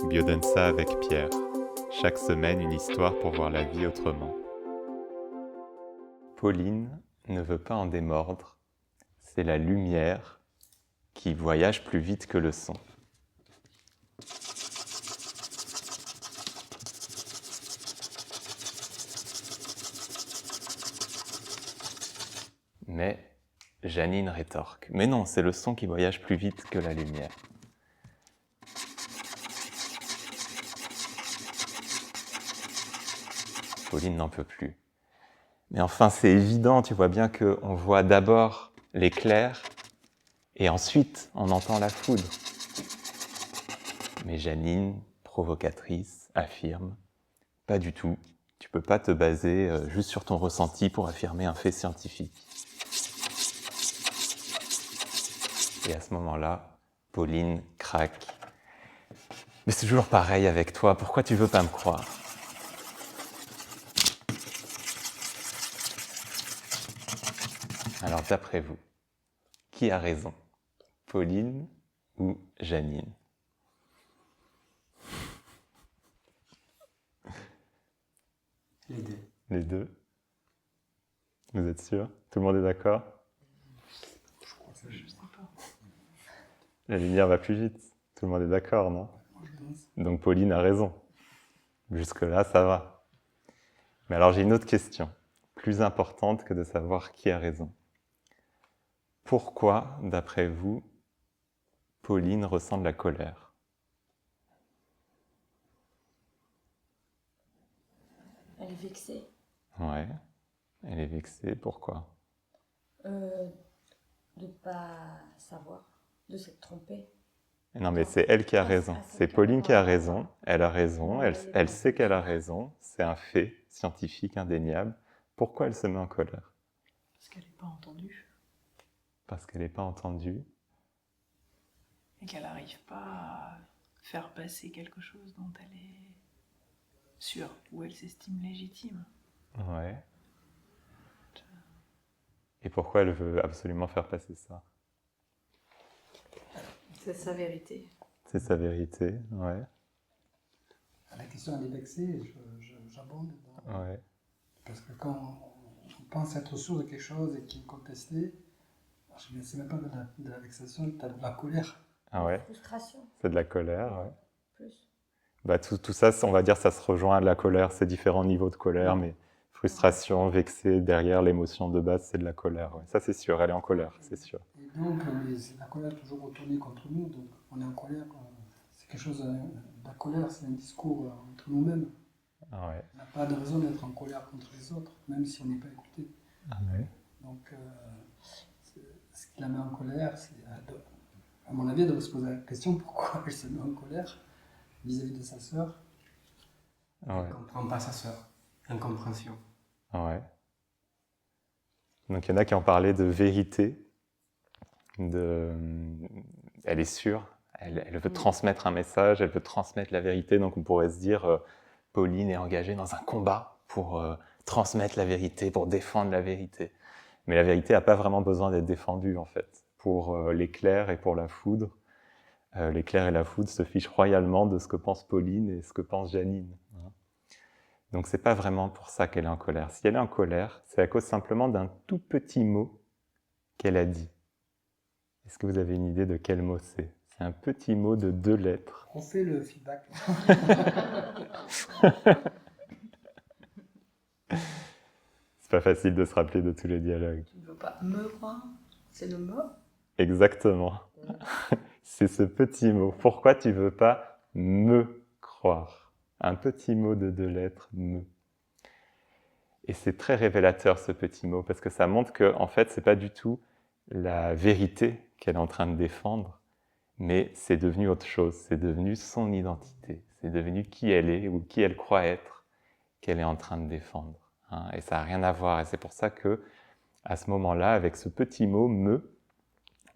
Biodenza avec Pierre. Chaque semaine, une histoire pour voir la vie autrement. Pauline ne veut pas en démordre. C'est la lumière qui voyage plus vite que le son. Mais Janine rétorque. Mais non, c'est le son qui voyage plus vite que la lumière. Pauline n'en peut plus. Mais enfin, c'est évident, tu vois bien qu'on voit d'abord l'éclair et ensuite on entend la foudre. Mais Janine, provocatrice, affirme « Pas du tout, tu peux pas te baser juste sur ton ressenti pour affirmer un fait scientifique. » Et à ce moment-là, Pauline craque. « Mais c'est toujours pareil avec toi, pourquoi tu veux pas me croire ?» Alors d'après vous, qui a raison, Pauline ou Janine? Les deux. Les deux? Vous êtes sûr? Tout le monde est d'accord? Je crois que je sais pas. La lumière va plus vite. Tout le monde est d'accord, non? Moi, je pense. Donc Pauline a raison. Jusque-là, ça va. Mais alors j'ai une autre question, plus importante que de savoir qui a raison. Pourquoi, d'après vous, Pauline ressent de la colère? Elle est vexée. Ouais, elle est vexée. Pourquoi? De ne pas savoir, de s'être trompée. Non, mais c'est elle qui a raison. C'est Pauline qui a raison. Elle a raison. Elle sait qu'elle a raison. C'est un fait scientifique indéniable. Pourquoi elle se met en colère? Parce qu'elle n'est pas entendue. Parce qu'elle n'est pas entendue. Et qu'elle n'arrive pas à faire passer quelque chose dont elle est sûre, ou elle s'estime légitime. Ouais. Et pourquoi elle veut absolument faire passer ça? C'est sa vérité. C'est sa vérité, ouais. La question elle est vexée, j'abonde dedans. Ouais. Parce que quand on pense être sûr de quelque chose et qu'il est contesté, c'est même pas de la vexation, tu as de la colère. Ah ouais, Frustration, c'est de la colère, ouais. plus. Bah, tout ça, on va dire, ça se rejoint à de la colère, c'est différents niveaux de colère, mais frustration, vexé, derrière l'émotion de base, c'est de la colère. Ouais. Ça, c'est sûr, elle est en colère, c'est sûr. Et donc, c'est la colère toujours retournée contre nous, donc on est en colère. C'est quelque chose, la colère, c'est un discours entre nous-mêmes. Ah ouais. On n'a pas de raison d'être en colère contre les autres, même si on n'est pas écouté. Ah ouais. Donc, ce qui la met en colère, c'est, à mon avis, elle doit se poser la question pourquoi elle se met en colère vis-à-vis de sa sœur. Ah ouais. Elle ne comprend pas sa sœur. Incompréhension. Ah ouais. Donc il y en a qui ont parlé de vérité, elle est sûre, elle veut transmettre un message, elle veut transmettre la vérité, donc on pourrait se dire Pauline est engagée dans un combat pour transmettre la vérité, pour défendre la vérité. Mais la vérité n'a pas vraiment besoin d'être défendue en fait. Pour l'éclair et pour la foudre, l'éclair et la foudre se fichent royalement de ce que pense Pauline et ce que pense Janine. Donc c'est pas vraiment pour ça qu'elle est en colère. Si elle est en colère, c'est à cause simplement d'un tout petit mot qu'elle a dit. Est-ce que vous avez une idée de quel mot c'est? C'est un petit mot de 2 lettres. On fait le feedback. C'est pas facile de se rappeler de tous les dialogues. Tu ne veux pas me croire? C'est le mot? Exactement. C'est ce petit mot. Pourquoi tu veux pas me croire? Un petit mot de 2 lettres, me. Et c'est très révélateur ce petit mot, parce que ça montre que, en fait, c'est pas du tout la vérité qu'elle est en train de défendre, mais c'est devenu autre chose, c'est devenu son identité, c'est devenu qui elle est ou qui elle croit être qu'elle est en train de défendre. Hein, et ça n'a rien à voir, et c'est pour ça que, à ce moment-là, avec ce petit mot « me »,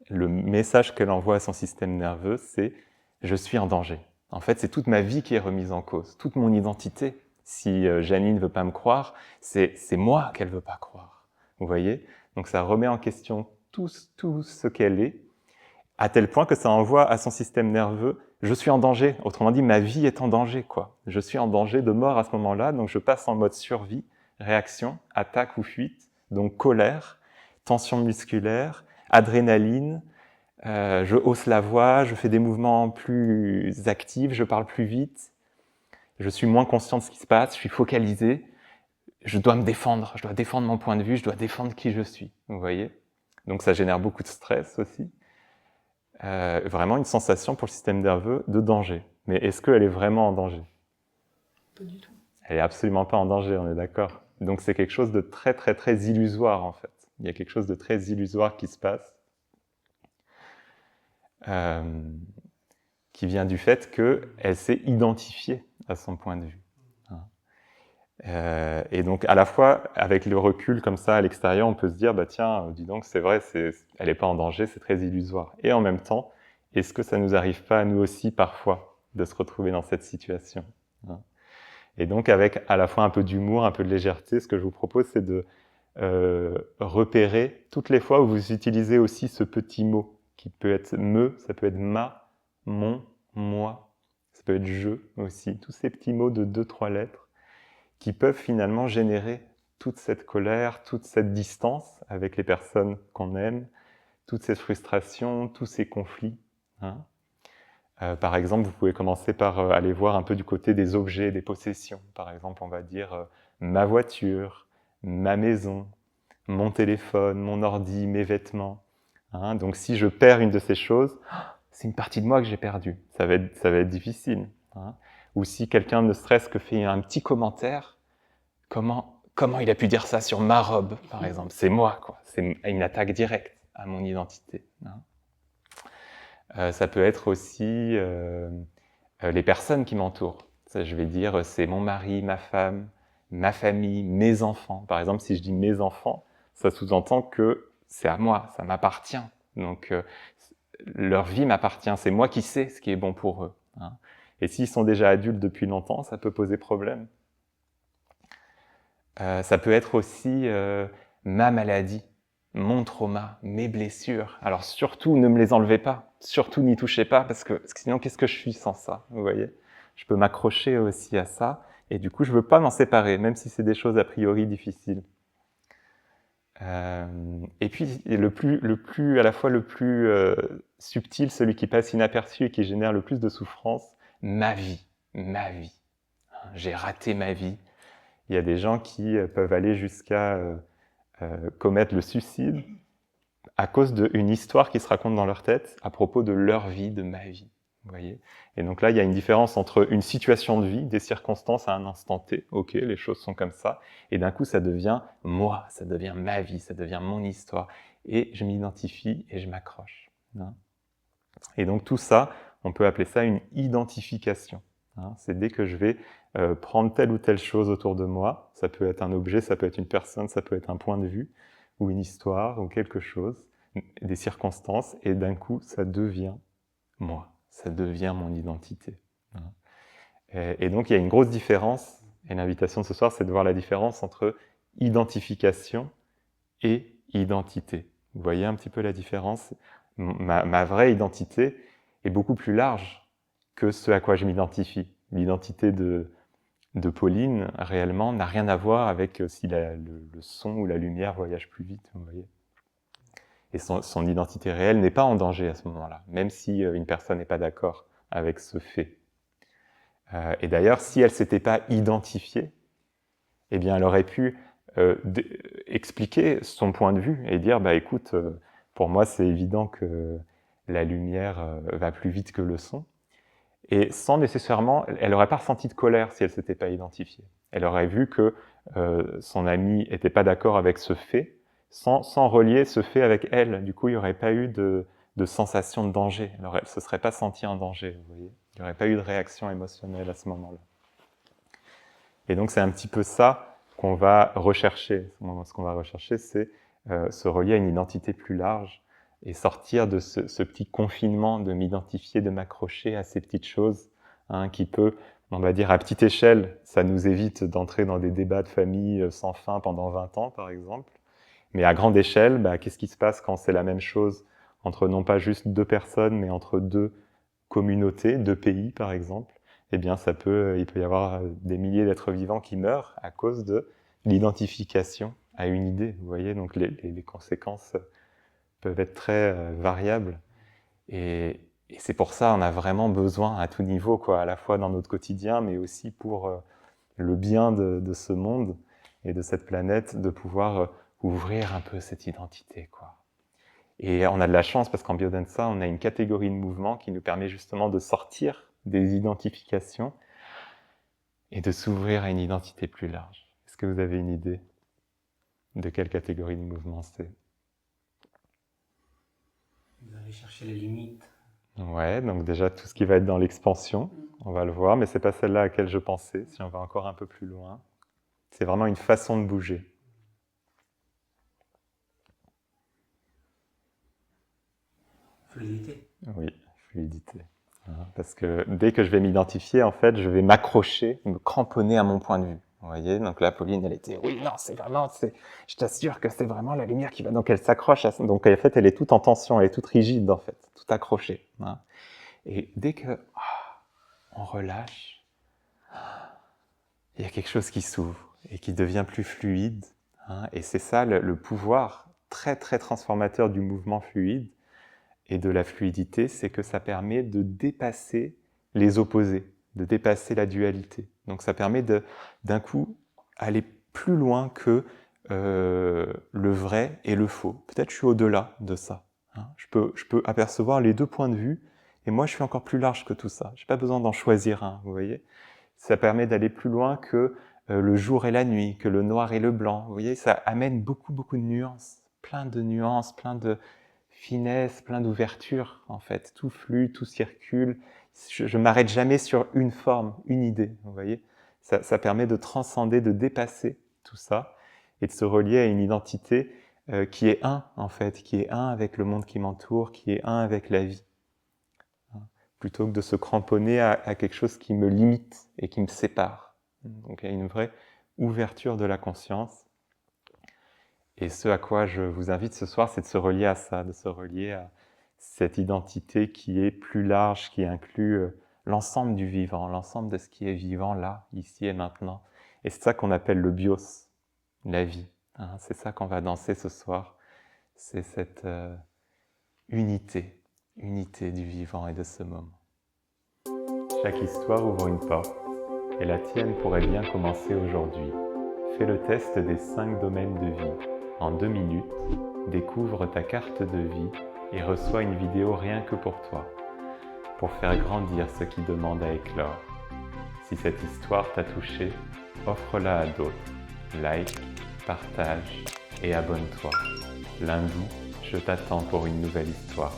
le message qu'elle envoie à son système nerveux, c'est « je suis en danger ». En fait, c'est toute ma vie qui est remise en cause, toute mon identité. Si Janine ne veut pas me croire, c'est moi qu'elle ne veut pas croire. Vous voyez? Donc ça remet en question tout ce qu'elle est, à tel point que ça envoie à son système nerveux je suis en danger. Autrement dit, ma vie est en danger, quoi. Je suis en danger de mort à ce moment-là, donc je passe en mode survie, réaction, attaque ou fuite, donc colère, tension musculaire, adrénaline, je hausse la voix, je fais des mouvements plus actifs, je parle plus vite, je suis moins conscient de ce qui se passe, je suis focalisé, je dois me défendre, je dois défendre mon point de vue, je dois défendre qui je suis, vous voyez? Donc ça génère beaucoup de stress aussi. Vraiment une sensation pour le système nerveux de danger. Mais est-ce qu'elle est vraiment en danger? Pas du tout. Elle est absolument pas en danger, on est d'accord. Donc c'est quelque chose de très très très illusoire en fait. Il y a quelque chose de très illusoire qui se passe, qui vient du fait qu'elle s'est identifiée à son point de vue. Et donc à la fois avec le recul comme ça à l'extérieur, on peut se dire bah tiens, dis donc c'est vrai, elle n'est pas en danger, c'est très illusoire. Et en même temps, est-ce que ça nous arrive pas à nous aussi parfois de se retrouver dans cette situation? Et donc avec à la fois un peu d'humour, un peu de légèreté, ce que je vous propose c'est de repérer toutes les fois où vous utilisez aussi ce petit mot qui peut être me, ça peut être ma, mon, moi, ça peut être je aussi, tous ces petits mots de 2-3 lettres qui peuvent finalement générer toute cette colère, toute cette distance avec les personnes qu'on aime, toute cette frustration, tous ces conflits. Par exemple, vous pouvez commencer par aller voir un peu du côté des objets, des possessions. Par exemple, on va dire ma voiture, ma maison, mon téléphone, mon ordi, mes vêtements. Donc si je perds une de ces choses, c'est une partie de moi que j'ai perdue. Ça va être difficile. Ou si quelqu'un ne serait-ce que fait un petit commentaire, comment il a pu dire ça sur ma robe, par exemple? C'est moi, quoi. C'est une attaque directe à mon identité. Ça peut être aussi les personnes qui m'entourent. Ça, je vais dire, c'est mon mari, ma femme, ma famille, mes enfants. Par exemple, si je dis mes enfants, ça sous-entend que c'est à moi, ça m'appartient. Donc, leur vie m'appartient, c'est moi qui sais ce qui est bon pour eux. Et s'ils sont déjà adultes depuis longtemps, ça peut poser problème. Ça peut être aussi ma maladie, mon trauma, mes blessures. Alors surtout, ne me les enlevez pas, surtout n'y touchez pas, parce que sinon, qu'est-ce que je suis sans ça? Vous voyez? Je peux m'accrocher aussi à ça, et du coup, je ne veux pas m'en séparer, même si c'est des choses a priori difficiles. Et puis, à la fois le plus subtil, celui qui passe inaperçu et qui génère le plus de souffrance, ma vie. J'ai raté ma vie. Il y a des gens qui peuvent aller jusqu'à commettre le suicide à cause d'une histoire qui se raconte dans leur tête à propos de leur vie, de ma vie. Vous voyez? Et donc là, il y a une différence entre une situation de vie, des circonstances à un instant T, ok, les choses sont comme ça, et d'un coup, ça devient moi, ça devient ma vie, ça devient mon histoire, et je m'identifie et je m'accroche. Et donc tout ça, on peut appeler ça une identification. C'est dès que je vais prendre telle ou telle chose autour de moi, ça peut être un objet, ça peut être une personne, ça peut être un point de vue, ou une histoire, ou quelque chose, des circonstances, et d'un coup, ça devient moi, ça devient mon identité. Et donc, il y a une grosse différence, et l'invitation de ce soir, c'est de voir la différence entre identification et identité. Vous voyez un petit peu la différence? Ma vraie identité est beaucoup plus large que ce à quoi je m'identifie. L'identité de Pauline, réellement, n'a rien à voir avec si le son ou la lumière voyage plus vite, vous voyez. Et son identité réelle n'est pas en danger à ce moment-là, même si une personne n'est pas d'accord avec ce fait. Et d'ailleurs, si elle ne s'était pas identifiée, eh bien, elle aurait pu expliquer son point de vue et dire, bah écoute, pour moi, c'est évident que la lumière va plus vite que le son. Et sans nécessairement, elle n'aurait pas ressenti de colère si elle ne s'était pas identifiée. Elle aurait vu que son ami n'était pas d'accord avec ce fait, sans relier ce fait avec elle. Du coup, il n'y aurait pas eu de sensation de danger. Elle ne se serait pas sentie en danger, vous voyez. Il n'y aurait pas eu de réaction émotionnelle à ce moment-là. Et donc, c'est un petit peu ça qu'on va rechercher. Ce qu'on va rechercher, c'est se relier à une identité plus large et sortir de ce petit confinement de m'identifier, de m'accrocher à ces petites choses qui peut, on va dire, à petite échelle, ça nous évite d'entrer dans des débats de famille sans fin pendant 20 ans, par exemple. Mais à grande échelle, qu'est-ce qui se passe quand c'est la même chose entre non pas juste deux personnes, mais entre deux communautés, de pays par exemple, eh bien il peut y avoir des milliers d'êtres vivants qui meurent à cause de l'identification à une idée. Vous voyez, donc les conséquences peuvent être très variables. Et c'est pour ça qu'on a vraiment besoin à tout niveau, quoi, à la fois dans notre quotidien, mais aussi pour le bien de ce monde et de cette planète, de pouvoir ouvrir un peu cette identité, quoi. Et on a de la chance parce qu'en Biodanza, on a une catégorie de mouvement qui nous permet justement de sortir des identifications et de s'ouvrir à une identité plus large. Est-ce que vous avez une idée de quelle catégorie de mouvement c'est? Vous allez chercher les limites. Ouais, donc déjà tout ce qui va être dans l'expansion, on va le voir, mais c'est pas celle-là à laquelle je pensais, si on va encore un peu plus loin. C'est vraiment une façon de bouger. Fluidité. Oui, fluidité. Parce que dès que je vais m'identifier, en fait, je vais m'accrocher, me cramponner à mon point de vue. Vous voyez, donc là, Pauline, elle était, oui, non, je t'assure que c'est vraiment la lumière qui va. Donc elle s'accroche, donc en fait, elle est toute en tension, elle est toute rigide, en fait, toute accrochée. Et dès que on relâche, il y a quelque chose qui s'ouvre et qui devient plus fluide. Et c'est ça le pouvoir très, très transformateur du mouvement fluide et de la fluidité, c'est que ça permet de dépasser les opposés, de dépasser la dualité. Donc ça permet d'un coup aller plus loin que le vrai et le faux. Peut-être je suis au-delà de ça. Je peux apercevoir les deux points de vue, et moi je suis encore plus large que tout ça. Je n'ai pas besoin d'en choisir un, vous voyez. Ça permet d'aller plus loin que le jour et la nuit, que le noir et le blanc. Vous voyez, ça amène beaucoup, beaucoup de nuances, plein de finesse, plein d'ouverture, en fait. Tout flue, tout circule. Je ne m'arrête jamais sur une forme, une idée, vous voyez. Ça permet de transcender, de dépasser tout ça et de se relier à une identité qui est un, en fait, qui est un avec le monde qui m'entoure, qui est un avec la vie. Plutôt que de se cramponner à quelque chose qui me limite et qui me sépare. Donc il y a une vraie ouverture de la conscience. Et ce à quoi je vous invite ce soir, c'est de se relier à ça, de se relier à cette identité qui est plus large, qui inclut l'ensemble du vivant, l'ensemble de ce qui est vivant là, ici et maintenant. Et c'est ça qu'on appelle le bios, la vie. C'est ça qu'on va danser ce soir. C'est cette unité du vivant et de ce moment. Chaque histoire ouvre une porte, et la tienne pourrait bien commencer aujourd'hui. Fais le test des 5 domaines de vie. En 2 minutes, découvre ta carte de vie et reçois une vidéo rien que pour toi, pour faire grandir ce qui demande à éclore. Si cette histoire t'a touché, offre-la à d'autres. Like, partage et abonne-toi. Lundi, je t'attends pour une nouvelle histoire.